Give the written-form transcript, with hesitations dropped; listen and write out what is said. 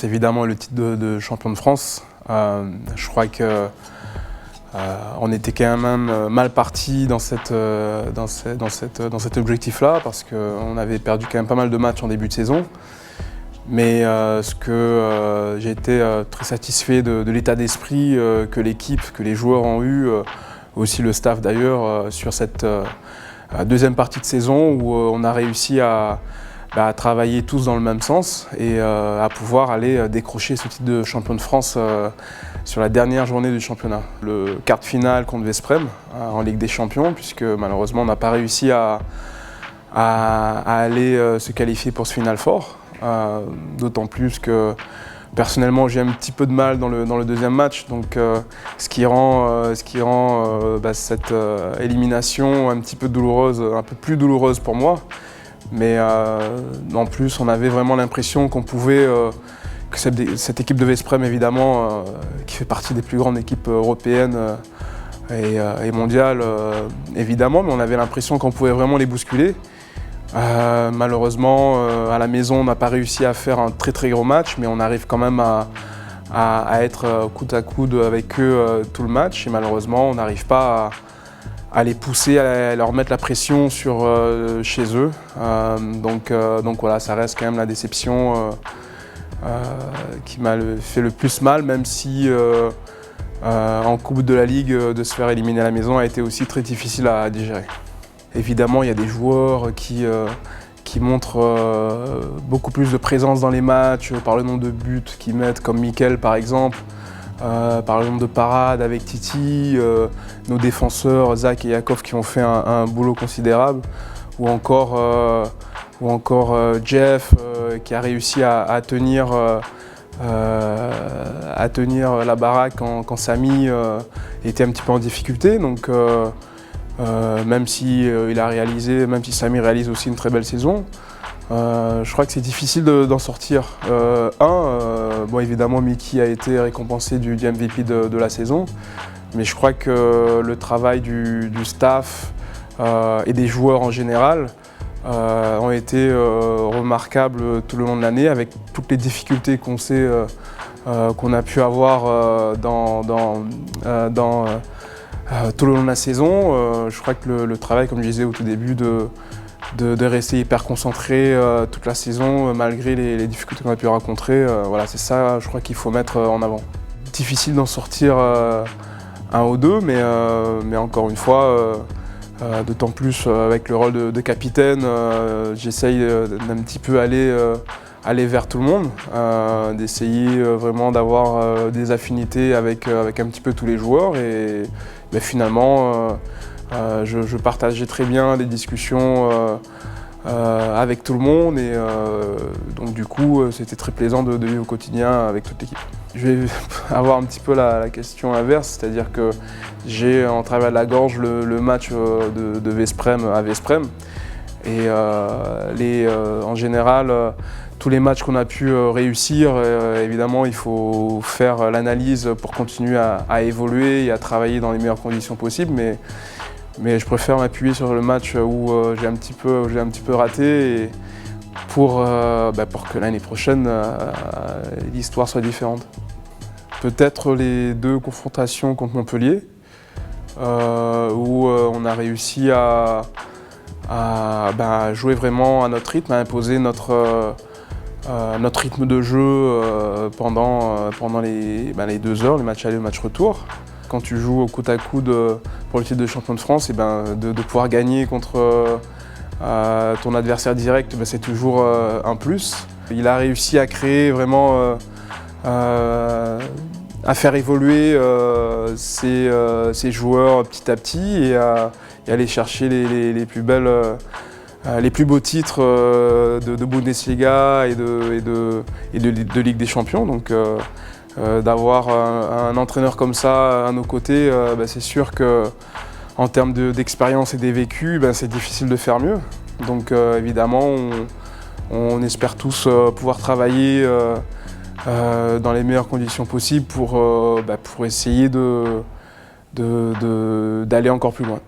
c'est évidemment le titre de champion de France. Je crois que on était quand même mal parti dans cet objectif-là parce qu'on avait perdu quand même pas mal de matchs en début de saison. Mais j'ai été très satisfait de l'état d'esprit que l'équipe, que les joueurs ont eu, aussi le staff d'ailleurs, sur cette deuxième partie de saison où on a réussi à travailler tous dans le même sens et à pouvoir aller décrocher ce titre de champion de France sur la dernière journée du championnat. Le quart de finale contre Veszprém en Ligue des Champions, puisque malheureusement on n'a pas réussi à aller se qualifier pour ce Final Four. D'autant plus que personnellement j'ai un petit peu de mal dans le deuxième match, donc ce qui rend cette élimination un petit peu douloureuse, un peu plus douloureuse pour moi. Mais en plus, on avait vraiment l'impression qu'on pouvait, que cette équipe de Veszprém, évidemment, qui fait partie des plus grandes équipes européennes et mondiales, évidemment, mais on avait l'impression qu'on pouvait vraiment les bousculer. Malheureusement, à la maison, on n'a pas réussi à faire un très gros match, mais on arrive quand même à être coude à coude avec eux tout le match. Et malheureusement, on n'arrive pas à les pousser, à leur mettre la pression chez eux. Donc voilà, ça reste quand même la déception qui m'a fait le plus mal, même si en Coupe de la Ligue, de se faire éliminer à la maison a été aussi très difficile à digérer. Évidemment, il y a des joueurs qui montrent beaucoup plus de présence dans les matchs par le nombre de buts qu'ils mettent, comme Mikel par exemple. Par le nombre de parades avec Titi, nos défenseurs Zach et Yakov qui ont fait un boulot considérable, ou encore Jeff qui a réussi à tenir la baraque quand Samy était un petit peu en difficulté. Donc, même si Samy réalise aussi une très belle saison, je crois que c'est difficile d'en sortir. Bon, évidemment, Mickey a été récompensé du MVP de la saison, mais je crois que le travail du staff et des joueurs en général ont été remarquables tout le long de l'année, avec toutes les difficultés qu'on a pu avoir tout le long de la saison. Je crois que le travail, comme je disais au tout début, de rester hyper concentré toute la saison malgré les difficultés qu'on a pu rencontrer. Voilà, c'est ça, je crois qu'il faut mettre en avant. Difficile d'en sortir un ou deux, mais encore une fois, d'autant plus avec le rôle de capitaine, j'essaye d'un petit peu aller vers tout le monde, d'essayer vraiment d'avoir des affinités avec un petit peu tous les joueurs et finalement je partageais très bien les discussions avec tout le monde et donc du coup c'était très plaisant de vivre au quotidien avec toute l'équipe. Je vais avoir un petit peu la question inverse, c'est-à-dire que j'ai en travers de la gorge le match de Veszprém à Veszprém et en général tous les matchs qu'on a pu réussir, évidemment il faut faire l'analyse pour continuer à évoluer et à travailler dans les meilleures conditions possibles, mais je préfère m'appuyer sur le match où j'ai un petit peu raté et pour que l'année prochaine l'histoire soit différente. Peut-être les deux confrontations contre Montpellier où on a réussi à jouer vraiment à notre rythme, à imposer notre rythme de jeu pendant les 2 heures, les matchs aller et le match retour. Quand tu joues au coude à coude pour le titre de champion de France, et de pouvoir gagner contre ton adversaire direct, c'est toujours un plus. Il a réussi à créer vraiment, à faire évoluer ses joueurs petit à petit et à aller chercher les plus belles. Les plus beaux titres de Bundesliga et de Ligue des Champions. Donc d'avoir un entraîneur comme ça à nos côtés, c'est sûr qu'en termes d'expérience et des vécus, c'est difficile de faire mieux. Donc évidemment, on espère tous pouvoir travailler dans les meilleures conditions possibles pour essayer d'aller encore plus loin.